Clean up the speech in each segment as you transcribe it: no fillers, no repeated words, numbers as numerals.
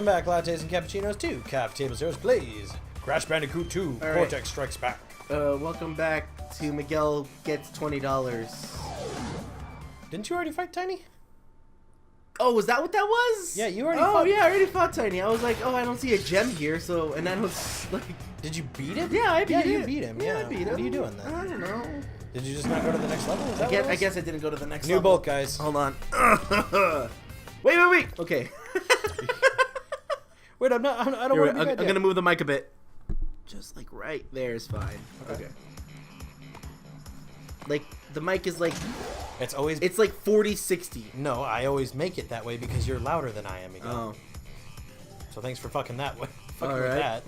Welcome back, lattes and cappuccinos, to Cap Table Zeros, please. Crash Bandicoot 2, All Cortex right. Strikes Back. Welcome back to Miguel Gets $20. Didn't you already fight Tiny? Oh, was that what that was? Yeah, you already Oh, fought. yeah, I already fought Tiny. I was like, oh, I don't see a gem here, so, and I was like... Did you beat him? Yeah, I beat him. you beat him, yeah. I beat him. What are you doing then? I don't know. Did you just not go to the next level? Is that what it I was? guess I didn't go to the next New level. bolt, guys. Hold on. Wait. Okay. Wait, I don't want to be I'm bad going yet. to move the mic a bit. Just like right there is fine. Okay. Like, the mic is like... It's like 40-60. No, I always make it that way because you're louder than I am, Miguel. Oh. So thanks for fucking that way. Fucking All with right. that.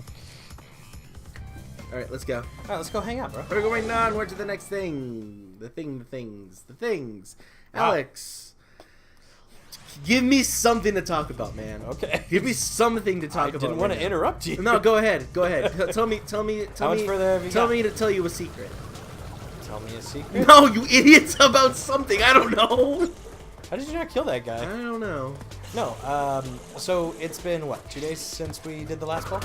Alright, let's go. Alright, let's go hang out, bro. We're going onward to the next thing. The things. Alex, give me something to talk about, man. Okay. Give me something to talk I about. didn't want to right now. interrupt you. No, go ahead. Tell me. How much further have you Tell got? me to tell you a secret. Tell me a secret. No, you idiots! About something. I don't know. How did you not kill that I guy? don't know. No, so it's been, what, 2 days since we did the last ball?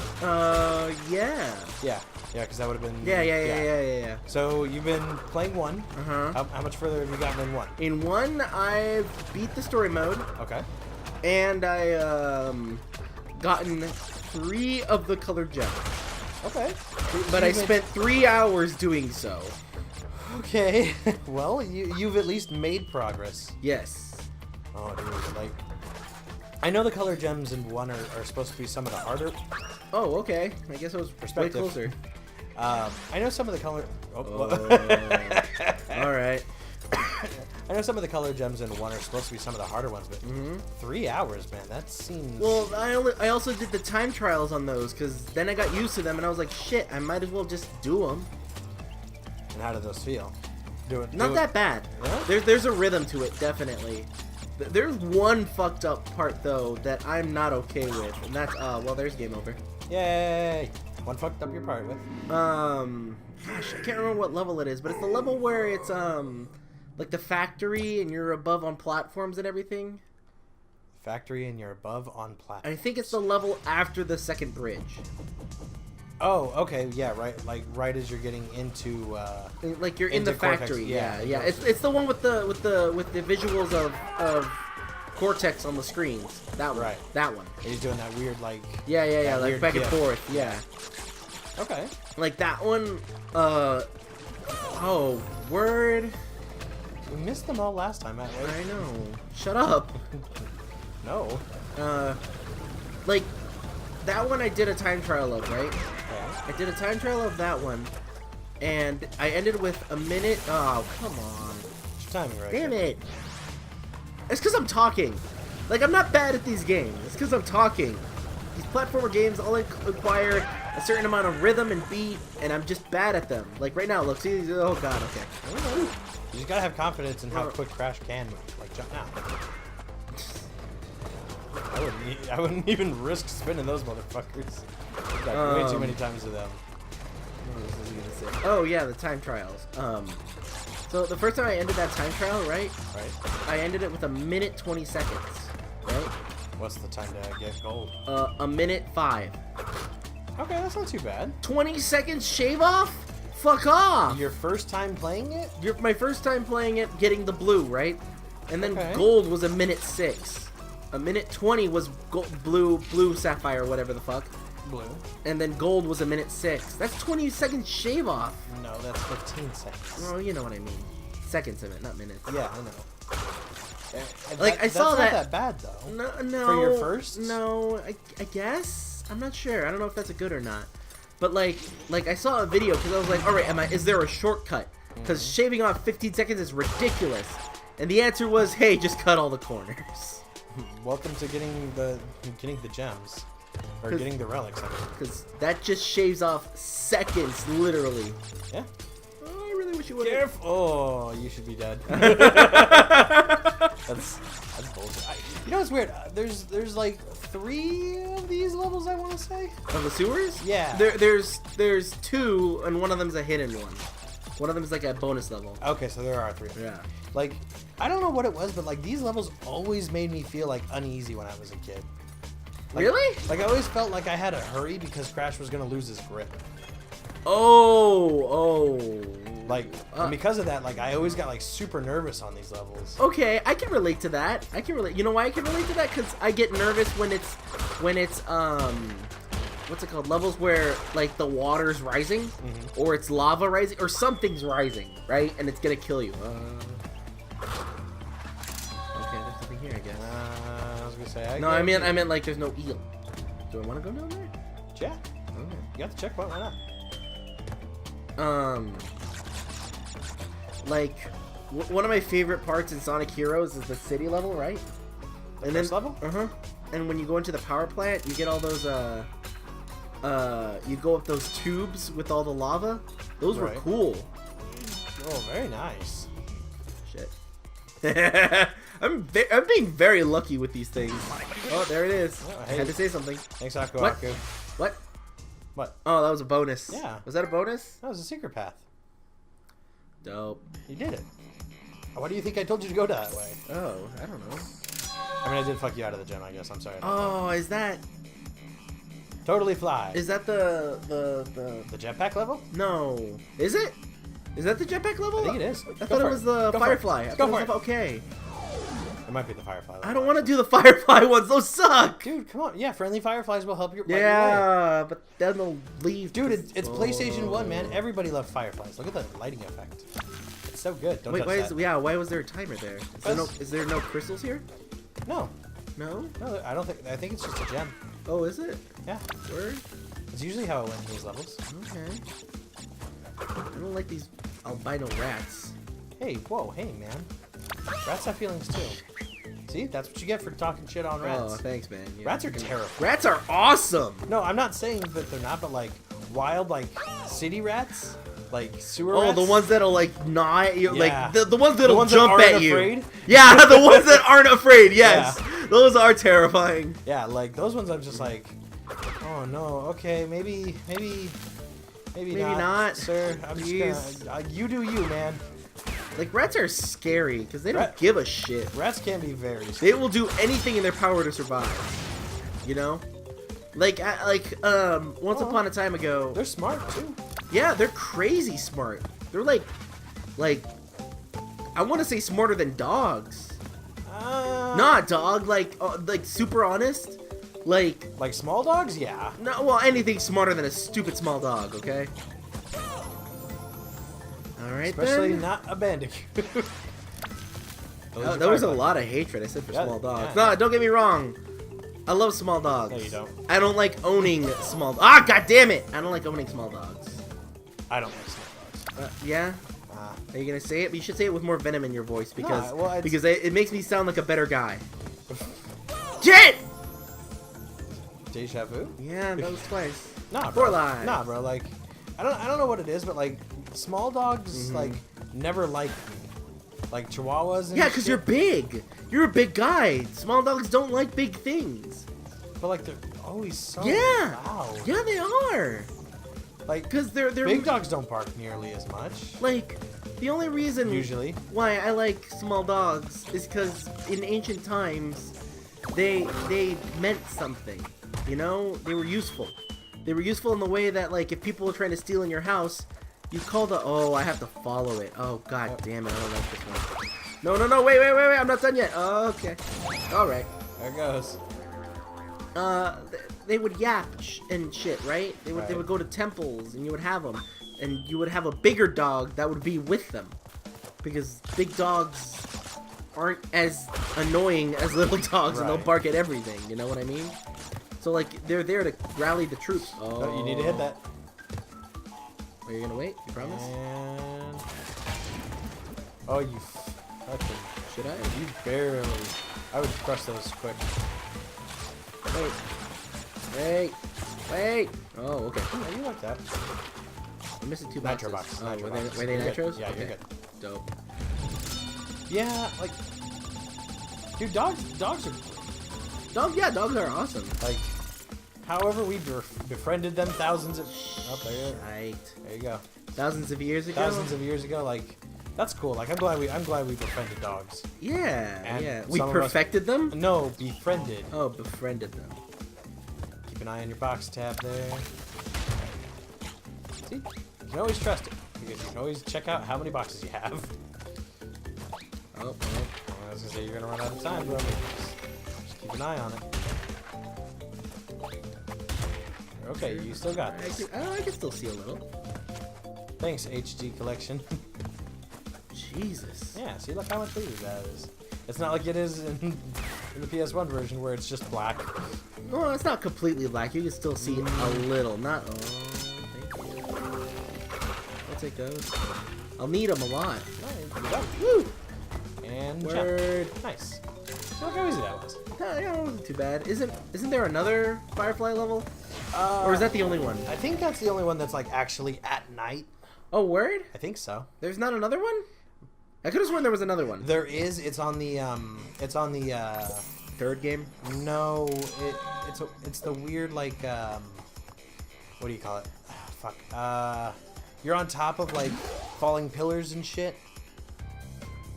Yeah. Yeah, because that would have been... Yeah. So you've been playing one. Uh-huh. How much further have you gotten in one? In one, I've beat the story mode, Okay. and I, gotten 3 of the colored gems. Okay. But I spent 3 hours doing so. Okay. Well, you've at least made progress. Yes. Oh, dude, like... I know the color gems in one are supposed to be some of the harder... Oh, okay. I guess I was way Perspective. closer. I know some of the color... All right. I know some of the color gems in one are supposed to be some of the harder ones, but 3 hours, man, that seems... Well, I also did the time trials on those, because then I got used to them, and I was like, shit, I might as well just do them. And how did those feel? Not that bad. Yeah? There's a rhythm to it, definitely. There's one fucked up part, though, that I'm not okay with, and that's, well, there's game over. Yay! One fucked up your part with. Gosh, I can't remember what level it is, but it's the level where it's, like the factory, and you're above on platforms and everything. Factory and you're above on platform. I think it's the level after the second bridge. Oh, okay, yeah, right. Like right as you're getting into. Like you're in the into Cortex, factory. yeah. Yeah. It's the one with the visuals of Cortex on the screens. That one. Right. That one. And he's doing that weird like. Yeah. that Like weird back and gif. forth. Yeah. Okay. Like that one. Oh, word. We missed them all last time, that way. I know. Shut up. No. Like that one I did a time trial of, right? Yeah. I did a time trial of that one, and I ended with a minute. Oh, come on. What's your timing right? Damn it. It's because I'm talking. Like, I'm not bad at these games. It's because I'm talking. These platformer games all require a certain amount of rhythm and beat, and I'm just bad at them. Like, right now, look. See? Oh, God, okay. You just gotta have confidence in how quick Crash can move. Like, jump now. I wouldn't even risk spinning those motherfuckers. I've died way too many times to them. What was I gonna say? Oh, yeah, the time trials. So the first time I ended that time trial, right? Right? I ended it with 1 minute 20 seconds, right? What's the time to get gold? 1 minute 5. Okay, that's not too bad. 20 seconds shave off? Fuck off! Your first time playing it? My first time playing it, getting the blue, right? And then Okay. gold was 1 minute 6. 1 minute 20 was blue sapphire, whatever the fuck. Blue. And then gold was 1 minute 6. That's 20 seconds shave off. No, that's 15 seconds. Oh, you know what I mean. Seconds of it, not minutes. Yeah, I know. Like, I saw that's that- not that bad, though. No. For your first? No, I guess. I'm not sure. I don't know if that's a good or not. But like I saw a video because I was like, all right, is there a shortcut? Because shaving off 15 seconds is ridiculous. And the answer was, hey, just cut all the corners. Welcome to getting the gems. Or getting the relics, I mean. Because that just shaves off seconds, literally. Yeah. Oh, I really wish you would. Careful! Oh, you should be dead. That's bullshit. You know what's weird? There's like 3 of these levels, I want to say. Of the sewers? Yeah. There's 2, and one of them's a hidden one. One of them is like a bonus level. Okay, so there are 3. Yeah. Like, I don't know what it was, but like these levels always made me feel like uneasy when I was a kid. Really? Like I always felt like I had to hurry because Crash was gonna lose his grip. Oh. Like, and because of that, like I always got like super nervous on these levels. Okay, I can relate to that. I can relate. You know why I can relate to that? Because I get nervous when it's what's it called? Levels where like the water's rising, or it's lava rising, or something's rising, right? And it's gonna kill you. Okay, there's nothing here, I guess. I was gonna say. I meant like there's no eel. Do I want to go down there? Yeah. Okay. You got the checkpoint. Why not? Like one of my favorite parts in Sonic Heroes is the city level, right? And then level. And when you go into the power plant, you get all those you go up those tubes with all the lava. Those were cool. Oh, very nice. Shit. I'm being very lucky with these things. Oh, there it is. Oh, I had to say something. Thanks, Aku. What? What? Oh, that was a bonus. Yeah. Was that a bonus? That was a secret path. Dope. You did it. Why do you think I told you to go that way? Oh, I don't know. I mean, I did fuck you out of the gym, I guess. I'm sorry. Oh, is that... Totally fly. Is that the jetpack level? No. Is it? Is that the jetpack level? I think it is. I thought it was the Firefly. Go for it. Okay. It might be the Firefly level. I don't want to do the Firefly ones. Those suck. Dude, come on. Yeah, friendly Fireflies will help your Yeah, but then they'll leave. Dude, it's PlayStation 1, man. Everybody loved Fireflies. Look at the lighting effect. It's so good. Don't touch that. Why was there a timer there? Is there no crystals here? No. No? No, I don't think. I think it's just a gem. Oh, is it? Yeah. Word? It's usually how it wins these levels. Okay. I don't like these albino rats. Hey, whoa, hey, man. Rats have feelings too. See, that's what you get for talking shit on rats. Oh, thanks, man. Yeah. Rats are terrible. Rats are awesome. No, I'm not saying that they're not, but like wild, like city rats, like sewer rats. Oh, the ones that'll like gnaw at you, Yeah. like the ones that'll jump at you. Afraid? Yeah, the ones that aren't afraid. Yes, those are terrifying. Yeah, like those ones. I'm just like, oh no. Okay, maybe not, sir. I'm just gonna. You do you, man. Like rats are scary because they don't give a shit. Rats can be very scary. They will do anything in their power to survive. You know, once upon a time ago. They're smart too. Yeah, they're crazy smart. They're like I want to say smarter than dogs. Not dog, like super honest. Like small dogs, yeah. No, well, anything smarter than a stupid small dog, okay? All right, especially then. not a Bandicoot. There was a lot of hatred I said for small dogs. Yeah. No, don't get me wrong. I love small dogs. No, you don't. I don't like owning small. Ah, god damn it! I don't like owning small dogs. I don't like small dogs. Yeah. Are you gonna say it? But you should say it with more venom in your voice because because it makes me sound like a better guy. Shit! Deja vu? Yeah, that was twice. Nah, bro. Nah, bro. Like, I don't know what it is, but like small dogs like never liked me. Like chihuahuas. And yeah, because you're big. You're a big guy. Small dogs don't like big things. But like they're always so loud. Yeah, they are. Like, because they're big dogs don't bark nearly as much. Like, the only reason usually why I like small dogs is because in ancient times they meant something. You know, they were useful. They were useful in the way that like if people were trying to steal in your house, you call the I have to follow it. Oh god damn it, I don't like this one. No, wait, I'm not done yet. Okay. Alright. There it goes. They would yap and shit, right? They would go to temples and you would have them. And you would have a bigger dog that would be with them. Because big dogs aren't as annoying as little dogs and they'll bark at everything, you know what I mean? So like, they're there to rally the troops. Oh, you need to hit that. Are you gonna wait? You promise? And... Oh, you fucking... Should I? You barely... I would crush those quick. Wait! Oh, okay. Yeah, you like that. I'm missing 2 boxes. Nitro boxes. Oh, Nitro boxes. were they You're nitros? Good. Yeah, okay. you're good. Dope. Yeah, like... Dude, dogs are... Dogs are awesome. Like, however we befriended them thousands of... Oh, Right. There you go. Thousands of years ago? Thousands of years ago, like... That's cool. Like, I'm glad we befriended dogs. Yeah, And yeah. We perfected them? No, befriended. Oh, befriended them. Keep an eye on your box tab there. See? You can always trust it. Because you can always check out how many boxes you have. Oh, I was gonna say you're gonna run out of time, bro. Just keep an eye on it. Okay, you still got this. I can still see a little. Thanks, HD collection. Jesus. Yeah, see, look how much bigger that is. It's not like it is in the PS1 version where it's just black. Well, it's not completely black. You can still see a little. Not. Oh, thank you. I'll take those. I'll need them a lot. Woo! And word. Jump. Nice. So look how easy that was. Yeah, it wasn't too bad. Isn't there another Firefly level? Or is that the only one? I think that's the only one that's like actually at night. Oh, word? I think so. There's not another one? I could have sworn there was another one. There is. It's on the third game. No, it's the weird like what do you call it? Fuck. You're on top of like falling pillars and shit.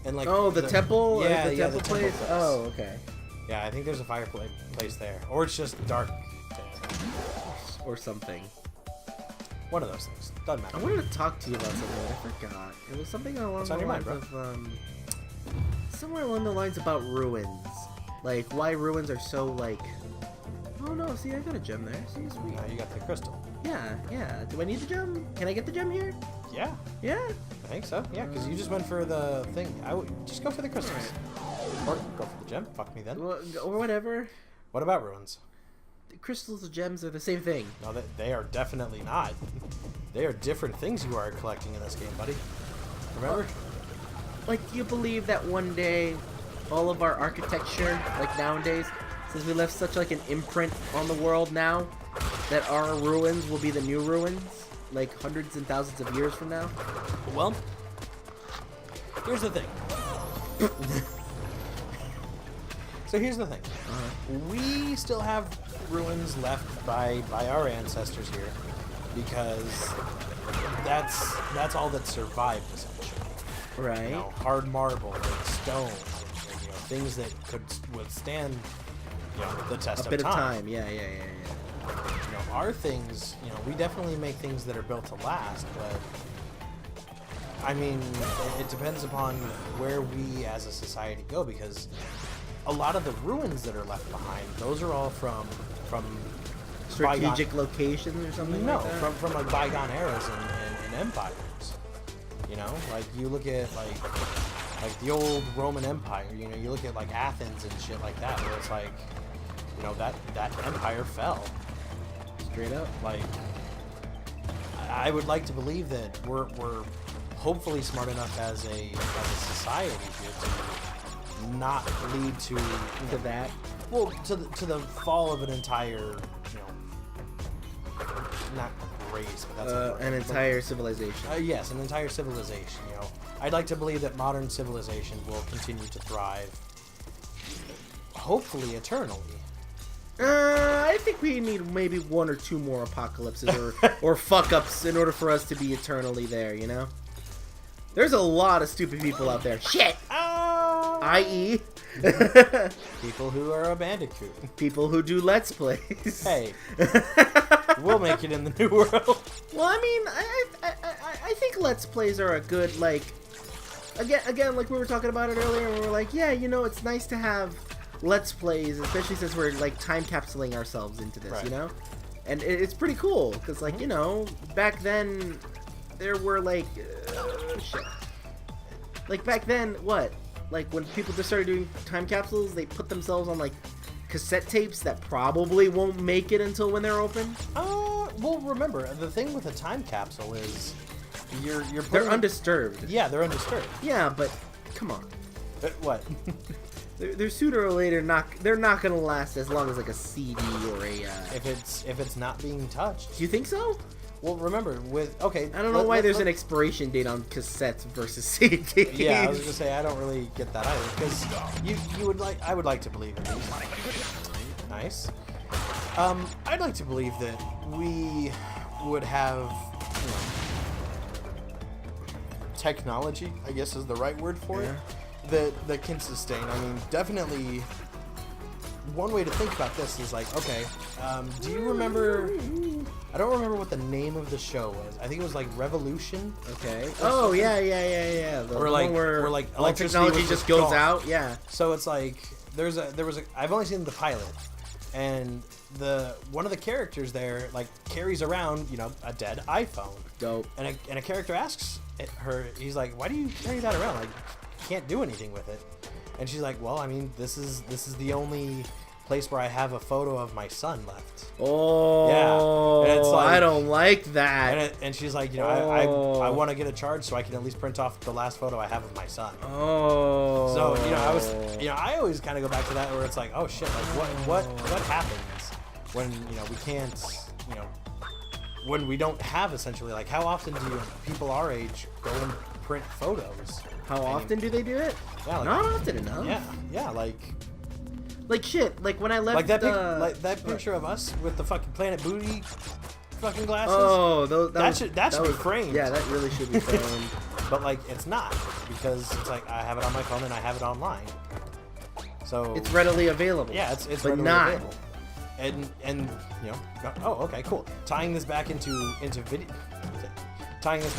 And like the temple. Yeah, the temple place. Oh, okay. Yeah, I think there's a fireplace there, or it's just dark, or something. One of those things. Doesn't matter. I wanted to talk to you about something. I forgot. It was something along the lines of somewhere along the lines about ruins, like why ruins are so like. Oh no! See, I got a gem there. See, sweet. You got the crystal. Yeah. Do I need the gem? Can I get the gem here? Yeah. Yeah. I think so. Yeah, because you just went for the thing. I would just go for the crystals. Or go for the gem. Fuck me then. Well, or whatever. What about ruins? The crystals and gems are the same thing. No, they are definitely not. They are different things you are collecting in this game, buddy. Remember? Like, do you believe that one day, all of our architecture, like nowadays, since we left such like an imprint on the world now, that our ruins will be the new ruins, like hundreds and thousands of years from now? Well, here's the thing. So here's the thing. We still have ruins left by our ancestors here because that's all that survived essentially. Right. You know, hard marble, like stone, and, you know, things that could withstand, you know, the test of time. A bit of time. Yeah. You know, our things, you know, we definitely make things that are built to last, but I mean, it depends upon where we as a society go, because a lot of the ruins that are left behind, those are all from strategic bygone locations or something no, like that? from like bygone eras and empires. You know, like you look at like the old Roman Empire. You know, you look at like Athens and shit like that, where it's like, you know, that empire fell. Straight up. Like, I would like to believe that we're hopefully smart enough as a society here to not lead to that. Well, to the fall of an entire, you know, not race, but that's an entire civilization. Yes, an entire civilization. You know, I'd like to believe that modern civilization will continue to thrive, hopefully eternally. I think we need maybe one or two more apocalypses or fuck ups in order for us to be eternally there. You know, there's a lot of stupid people out there. Shit. I.e. people who are a Bandicoot. People who do Let's Plays. Hey, we'll make it in the new world. Well, I mean, I think Let's Plays are a good, like, again, like we were talking about it earlier, and we were like, yeah, you know, it's nice to have Let's Plays, especially since we're, like, time capsuling ourselves into this, right. You know? And it's pretty cool, because, like, you know, back then, there were, like, shit. Like, back then, what? Like, when people just started doing time capsules, they put themselves on, like, cassette tapes that probably won't make it until when they're open. Well, remember, the thing with a time capsule is you're they're undisturbed. Yeah, they're undisturbed. Yeah, but come on. What? they're sooner or later they're not gonna last as long as like a CD or a. If it's not being touched. Do you think so? Well, remember I don't know why there's an expiration date on cassettes versus CDs. Yeah, I was gonna say I don't really get that either, because I would like to believe in these. Nice. I'd like to believe that we would have, you know, technology, I guess is the right word for it, that can sustain. I mean, definitely one way to think about this is like, okay, do you remember? I don't remember what the name of the show was. I think it was like Revolution. Okay. Oh yeah. The or like one where like all technology just goes gone. out. Yeah. So it's like there was a. I've only seen the pilot, and one of the characters there like carries around a dead iPhone. Dope. And a character asks her, he's like, why do you carry that around? Like, you can't do anything with it. And she's like, well, I mean, this is the only place where I have a photo of my son left. Oh, yeah. And it's like, I don't like that. And she's like, I want to get a charge so I can at least print off the last photo I have of my son. Oh. So I always kind of go back to that where it's like, oh shit, like what happens when we can't when we don't have essentially, like, how often do people our age go and print photos? How often do they do it? Yeah, like, not often enough. Yeah, like shit. Like when I left like that picture of us with the fucking Planet Booty fucking glasses. Oh, that should be framed. Yeah, that really should be framed. But like, it's not, because it's like I have it on my phone and I have it online. So it's readily available. Yeah, it's but readily not. available. And oh, okay, cool. Tying this back into video, tying this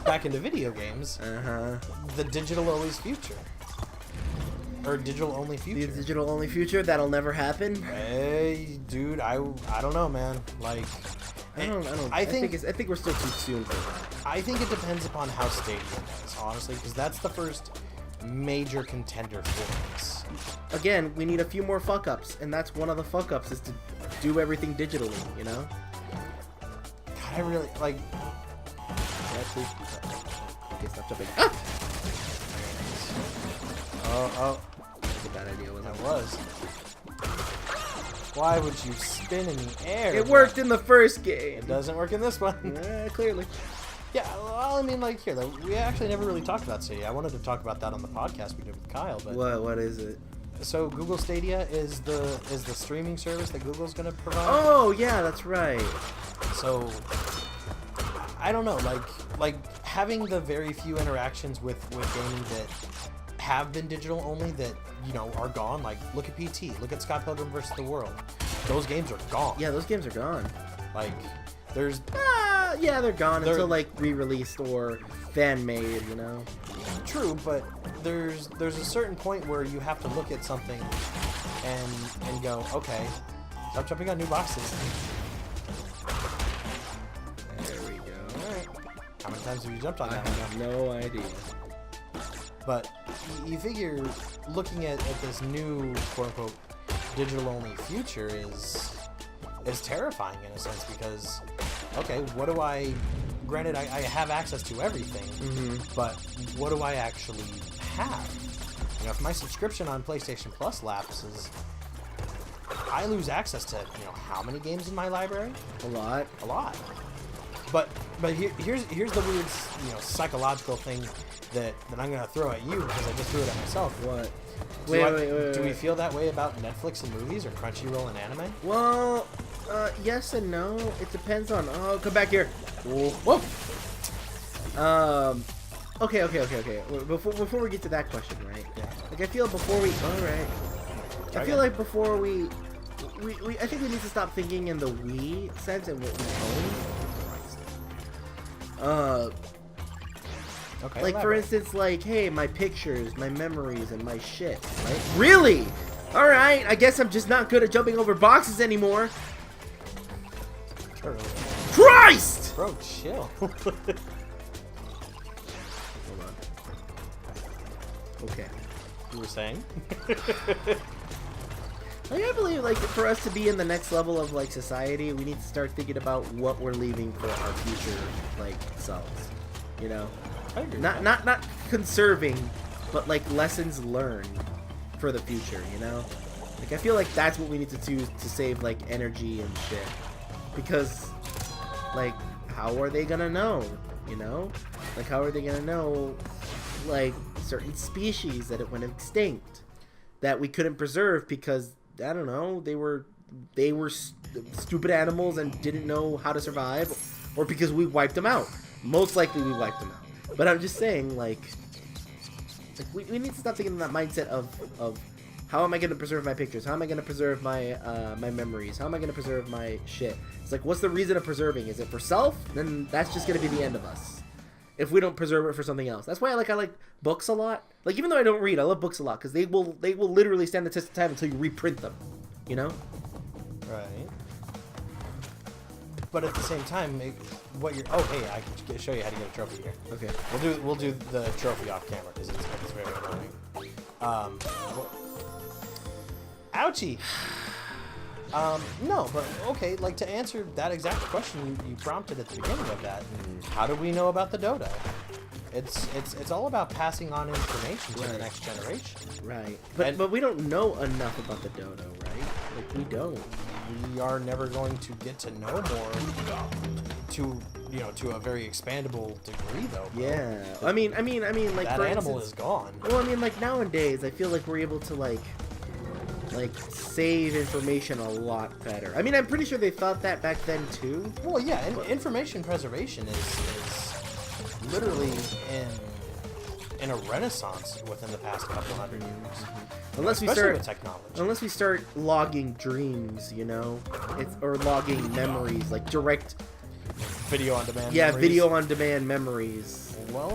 back into video games. The digital only future, or digital only future. The digital only future, that'll never happen. Hey, dude, I don't know, man. Like, I think we're still too soon for that. I think it depends upon how Stadia does, honestly, because that's the first major contender for this. Again, we need a few more fuck ups, and that's one of the fuck ups, is to do everything digitally, God, I really like. Okay, stop jumping. Oh. That's a bad idea, wasn't it? That was. Why would you spin in the air? It worked in the first game. It doesn't work in this one. Clearly. Yeah, well, I mean, like, here, though, we actually never really talked about Stadia. I wanted to talk about that on the podcast we did with Kyle, but... What is it? So, Google Stadia is the streaming service that Google's going to provide. Oh, yeah, that's right. So, I don't know, like having the very few interactions with gaming that have been digital only that, are gone. Like, look at PT, look at Scott Pilgrim vs. the World. Those games are gone. Yeah, those games are gone. Like, there's... yeah, they're gone until, like, re-released or fan-made, True, but there's a certain point where you have to look at something and go, okay, stop jumping on new boxes. There we go. Alright. How many times have you jumped on that? I have no idea. But you figure looking at this new, quote-unquote, digital-only future is terrifying in a sense, because, okay, what do I... Granted, I have access to everything, but what do I actually have? If my subscription on PlayStation Plus lapses, I lose access to, how many games in my library? A lot. A lot. But here's the weird, psychological thing that I'm going to throw at you, because I just threw it at myself. What? Do we feel that way about Netflix and movies, or Crunchyroll and anime? Well, yes and no. It depends on... Oh, come back here. Whoa. Okay. Before we get to that question, right? Yeah. Like, I feel before we... Alright. I feel like before we I think we need to stop thinking in the we sense and what we own. Okay. Like, for instance, like, hey, my pictures, my memories, and my shit, right? Really? Alright, I guess I'm just not good at jumping over boxes anymore. Sure. Christ! Bro, chill. Hold on. Okay. You were saying? Like, I believe, like, for us to be in the next level of, like, society, we need to start thinking about what we're leaving for our future, like, selves. I agree. Not conserving, but, like, lessons learned for the future, Like, I feel like that's what we need to do to save, like, energy and shit. Because, like, how are they gonna know, Like, how are they gonna know, like, certain species that it went extinct that we couldn't preserve because, I don't know, they were stupid animals and didn't know how to survive, or because we wiped them out. Most likely we wiped them out. But I'm just saying, like we need to stop thinking in that mindset of How am I gonna preserve my pictures? How am I gonna preserve my my memories? How am I gonna preserve my shit? It's like, what's the reason of preserving? Is it for self? Then that's just gonna be the end of us. If we don't preserve it for something else. That's why I like books a lot. Like, even though I don't read, I love books a lot because they will literally stand the test of time until you reprint them. You know? Right. But at the same time, what you're... Oh, hey, I can show you how to get a trophy here. Okay. We'll do the trophy off camera because it's very annoying. Ouchie. No, but okay. Like, to answer that exact question you prompted at the beginning of that, how do we know about the dodo? It's all about passing on information to the next generation. Right. But we don't know enough about the dodo, right? Like, we don't. We are never going to get to know more to a very expandable degree, though. Bro. Yeah. I mean, like, that for animal instance, is gone. Well, I mean, like, nowadays, I feel like we're able to like save information a lot better. I mean, I'm pretty sure they thought that back then too. Well, yeah, information preservation is literally in a renaissance within the past couple hundred years. Unless Especially with technology. Unless we start logging dreams, you know, or logging memories, like direct video on demand. Yeah, memories. video on demand memories. Well,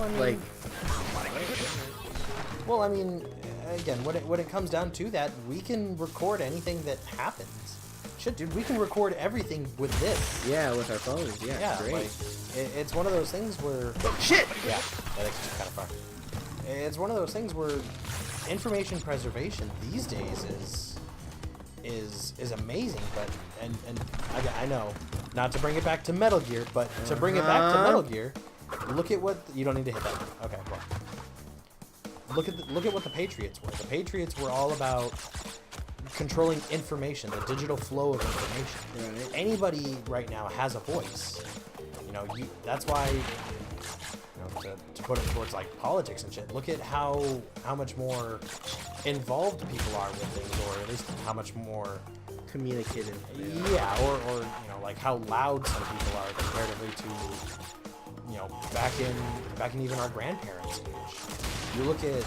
I mean, again, when it comes down to that, we can record anything that happens. Shit, dude, we can record everything with this. Yeah, with our phones. Yeah, Yeah, great. like, it's one of those things where... Shit! Yeah, that is kind of far. It's one of those things where information preservation these days is amazing, but and I know, not to bring it back to Metal Gear, but to bring it back to Metal Gear, look at what... You don't need to hit that. Okay, well. Look at what the Patriots were. The Patriots were all about controlling information, the digital flow of information. Right. Anybody right now has a voice. You know, that's why, to put it towards like politics and shit. Look at how much more involved people are with things, or at least how much more communicative. Yeah, or like how loud some people are comparatively to back in even our grandparents' age. You look at...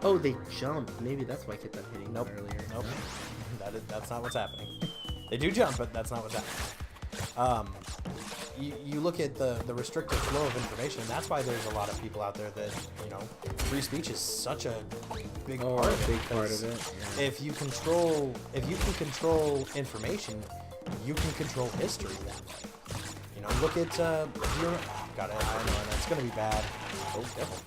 Oh, they jump. Maybe that's why I kept on hitting them earlier. Nope. That's not what's happening. They do jump, but that's not what's happening. You look at the restricted flow of information, and that's why there's a lot of people out there that, free speech is such a big part of it. Big part of it. Yeah. If you can control information, you can control history that way. Look at God, I know it's gonna be bad. Oh, careful.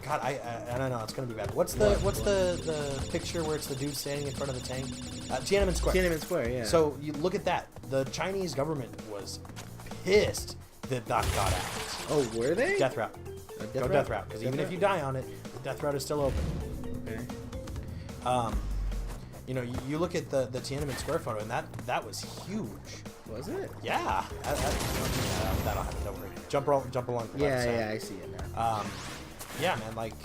God, I don't know. It's gonna be bad. What's the picture where it's the dude standing in front of the tank? Tiananmen Square. Tiananmen Square, yeah. So you look at that. The Chinese government was pissed that got out. Oh, were they? Death route. Death route. Because even if you die on it, the death route is still open. Okay. You look at the Tiananmen Square photo, and that was huge. Was it? Yeah. That'll happen. Don't worry. Jump along. Yeah, I see it now. Yeah, man. Like,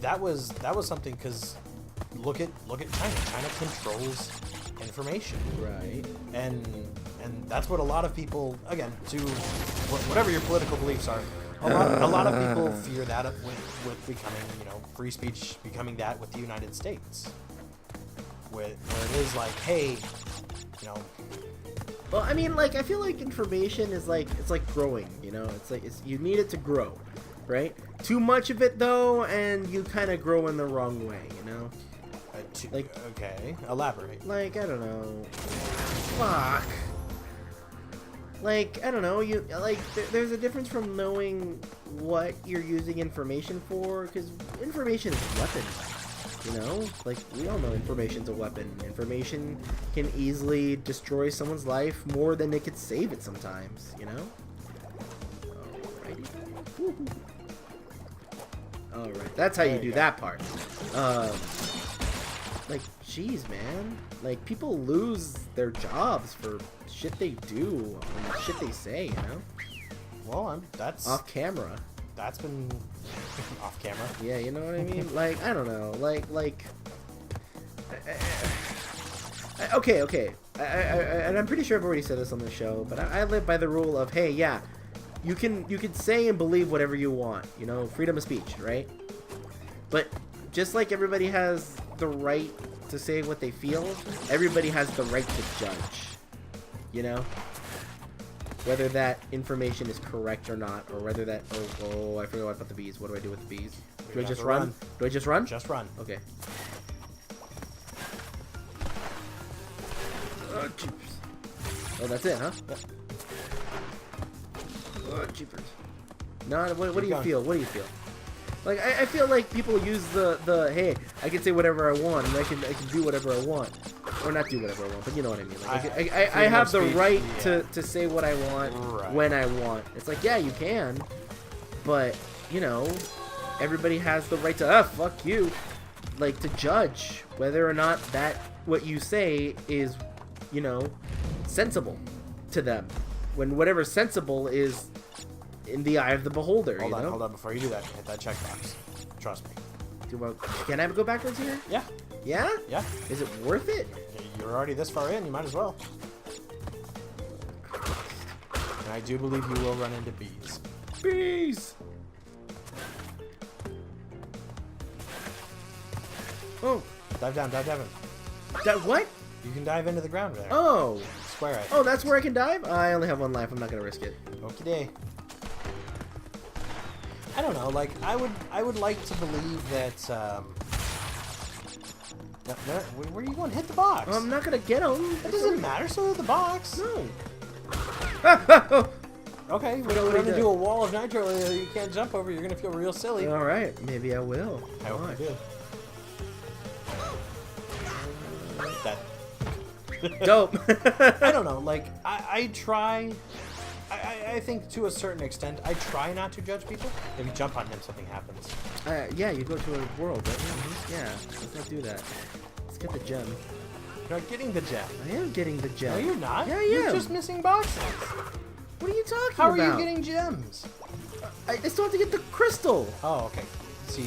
that was something, because look at China. China controls information. Right. And that's what a lot of people, again, to whatever your political beliefs are, a lot of people fear that with becoming, free speech becoming that with the United States. Where it is like, hey, Well, I mean, like, I feel like information is like, it's like growing, It's like, you need it to grow, right? Too much of it, though, and you kind of grow in the wrong way, Like, okay, elaborate. Like, I don't know. Fuck. Like, I don't know, there's a difference from knowing what you're using information for, because information is weapons. Like, we all know information's a weapon. Information can easily destroy someone's life more than it could save it sometimes, Alrighty. Alright, that's how you do that part. Like, jeez, man. Like, people lose their jobs for shit they do and shit they say, Well, that's... Off camera. That's been off camera. Yeah, you know what I mean? Like, I don't know. Okay. And I'm pretty sure I've already said this on the show, but I live by the rule of, hey, yeah, you can say and believe whatever you want, you know, freedom of speech, right? But just like everybody has the right to say what they feel, everybody has the right to judge, you know? Whether that information is correct or not, or whether that... Oh, I forgot about the bees. What do I do with the bees? Do I just run? Do I just run? Just run. Okay. Oh, jeepers. Oh, that's it, huh? Yep. Oh, jeepers. No, what do you feel? What do you feel? Like, I feel like people use the hey, I can say whatever I want, and I can do whatever I want. Or not do whatever I want, but you know what I mean. Like, I have the right to say what I want when I want. It's like, yeah, you can, but, you know, everybody has the right to, fuck you, like, to judge whether or not that what you say is, you know, sensible to them. When whatever's sensible is in the eye of the beholder. Hold on, before you do that, hit that checkbox. Trust me. Can I go backwards here? Yeah. Yeah? Yeah. Is it worth it? You're already this far in, you might as well. And I do believe you will run into bees. Bees! Oh. Dive down. What? You can dive into the ground there. Oh. Square it. Oh, that's where I can dive? I only have one life. I'm not going to risk it. Okie day. I don't know, like, I would like to believe that, no, where are you going? Hit the box! I'm not gonna get him. It doesn't matter, so hit the box! No. Okay, we're gonna do a wall of nitro that you can't jump over, you're gonna feel real silly. Alright, maybe I will. I hope you do. That. Dope. I don't know, like, I try... I think to a certain extent, I try not to judge people. If you jump on him, something happens. Yeah, you go to a world, right? Yeah, let's not do that. Let's get the gem. You're not getting the gem. I am getting the gem. No, you're not. Yeah, I am. You're just missing boxes. What are you talking about? How are you getting gems? I still have to get the crystal. Oh, okay. See?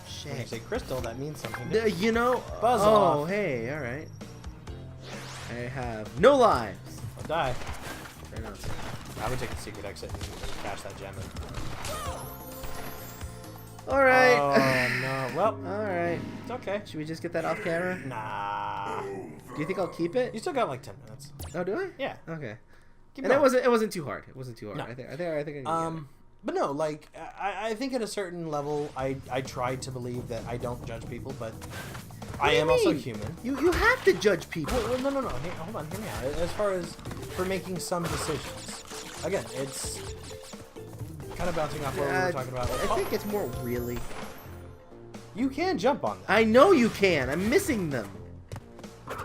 Shit. When you say crystal, that means something. You know... Buzz off. off. Hey, alright. I have no lives. I'll die. Right now. I would take the secret exit and cash that gem in. Alright. Oh, no. Well. Alright. It's okay. Should we just get that off camera? Nah. Do you think I'll keep it? You still got like 10 minutes. Oh, do I? Yeah. Okay. Keep And going. it wasn't too hard. It wasn't too hard. No. I think I can get it. But no, like, I think at a certain level, I try to believe that I don't judge people, but I am also human. You have to judge people. Well, no. Hey, hold on, hear me out. As far as for making some decisions. Again, it's kind of bouncing off what we were talking about. I think it's more really. You can jump on them. I know you can. I'm missing them. And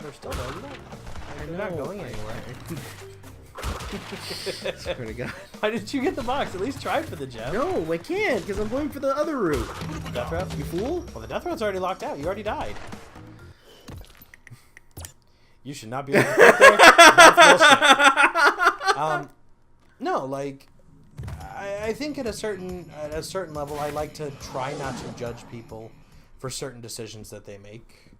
they're still there. They're not going anywhere. Swear to God. Why didn't you get the box? At least try for the gem. No, I can't, because I'm going for the other route. Death route? You fool? Well, the death route's already locked out. You already died. You should not be able to put there. That's bullshit. No, like, I think at a certain level, I like to try not to judge people for certain decisions that they make.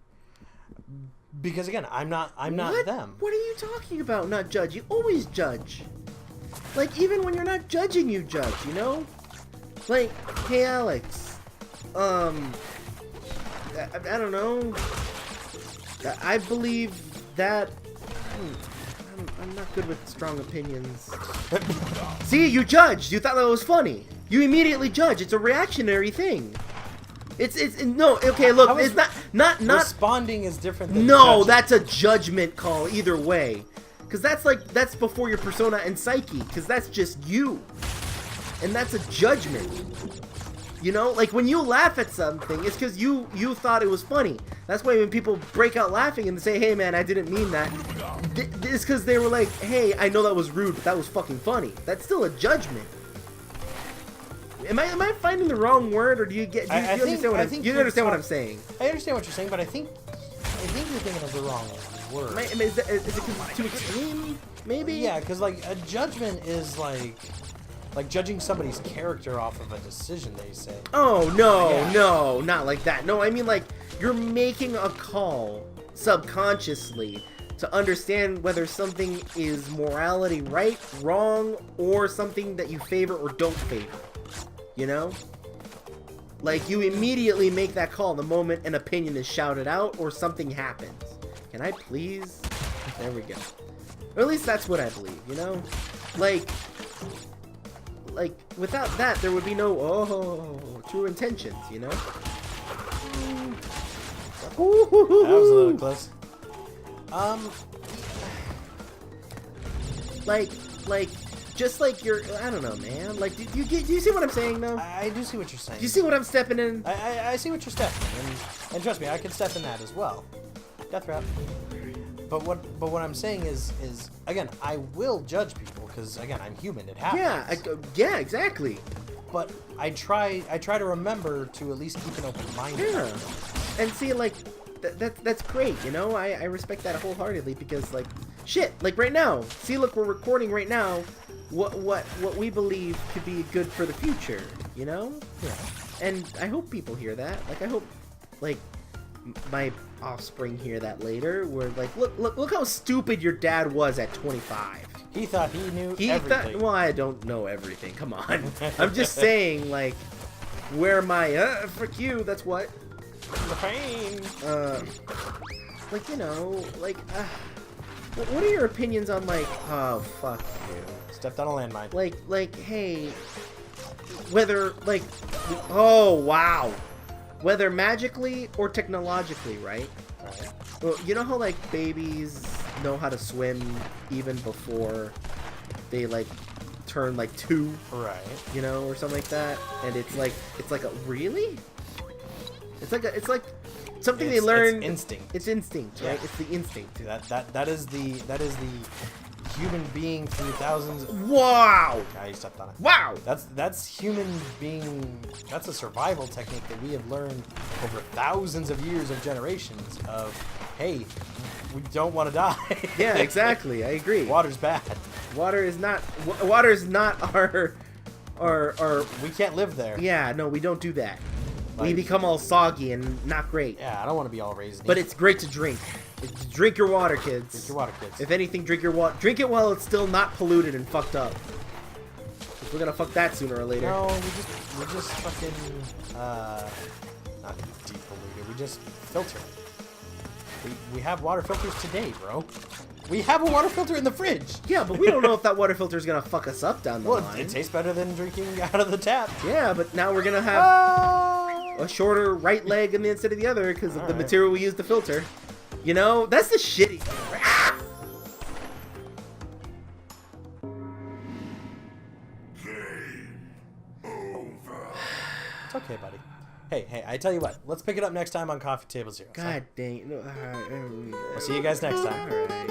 Because again, I'm not them. What are you talking about? Not judge. You always judge. Like, even when you're not judging, you judge, you know? Like, hey Alex, I don't know. I believe that I'm not good with strong opinions. See, you judged. You thought that was funny. You immediately judge. It's a reactionary thing. It's no, okay, look, it's not responding is different than no, judging. That's a judgment call either way. Cuz that's before your persona and psyche, cuz that's just you. And that's a judgment. You know, like when you laugh at something, it's cuz you thought it was funny. That's why when people break out laughing and say, "Hey man, I didn't mean that." It's cuz they were like, "Hey, I know that was rude, but that was fucking funny." That's still a judgment. Am I finding the wrong word, or do you get? Do you understand what I'm saying? I understand what you're saying, but I think you're thinking of the wrong word. Is it too extreme? Maybe. Yeah, because like a judgment is like judging somebody's character off of a decision they say. Oh no, not like that. No, I mean like you're making a call subconsciously to understand whether something is morality right, wrong, or something that you favor or don't favor. You know? Like, you immediately make that call the moment an opinion is shouted out or something happens. Can I please? There we go. Or at least that's what I believe, you know? Like, without that, there would be no, true intentions, you know? That was a little close. Just like you're, I don't know, man. Like, do you see what I'm saying, though? I do see what you're saying. Do you see what I'm stepping in? I see what you're stepping in, and trust me, I can step in that as well. Death Wrap. But what I'm saying is again, I will judge people because again, I'm human. It happens. Yeah, exactly. But I try to remember to at least keep an open mind. Yeah. And see, like, that's great, you know? I respect that wholeheartedly because, like, shit, like right now, see, look, we're recording right now what we believe could be good for the future, you know? Yeah. And I hope people hear that. Like, I hope, like, my offspring hear that later. Where, like, look how stupid your dad was at 25. He thought he knew everything. Well, I don't know everything. Come on. I'm just saying, like, where my frick you. That's what. The pain. Like, you know, like, what are your opinions on, like, oh fuck you. Stepped on a landmine. Like, hey, whether, like, oh wow, whether magically or technologically, right? Right. Well, you know how, like, babies know how to swim even before they, like, turn, like, 2? Right. You know, or something like that? And it's like a, really? It's like something they learn. It's instinct. It's instinct, right? Yeah. It's the instinct. That is the human being through thousands. Wow! Ah, you stepped on it. Wow! That's human being. That's a survival technique that we have learned over thousands of years of generations of, hey, we don't want to die. Yeah, exactly. I agree. Water's bad. Water is not our. We can't live there. Yeah, no, we don't do that. We Like- become all soggy and not great. Yeah, I don't want to be all raised. But it's great to drink. Drink your water, kids. Drink your water, kids. If anything, drink your water. Drink it while it's still not polluted and fucked up. 'Cause we're gonna fuck that sooner or later. No, we just fucking not depolluted. We just filter it. We have water filters today, bro. We have a water filter in the fridge. Yeah, but we don't know if that water filter is gonna fuck us up down the Well, line. it tastes better than drinking out of the tap. Yeah, but now we're gonna have a shorter right leg instead of the other because of the Alright. material we use to filter. You know, that's the shitty thing. Ah! It's okay, buddy. Hey, I tell you what. Let's pick it up next time on Coffee Table Zero. God dang. No, We'll see you guys next time. Alright.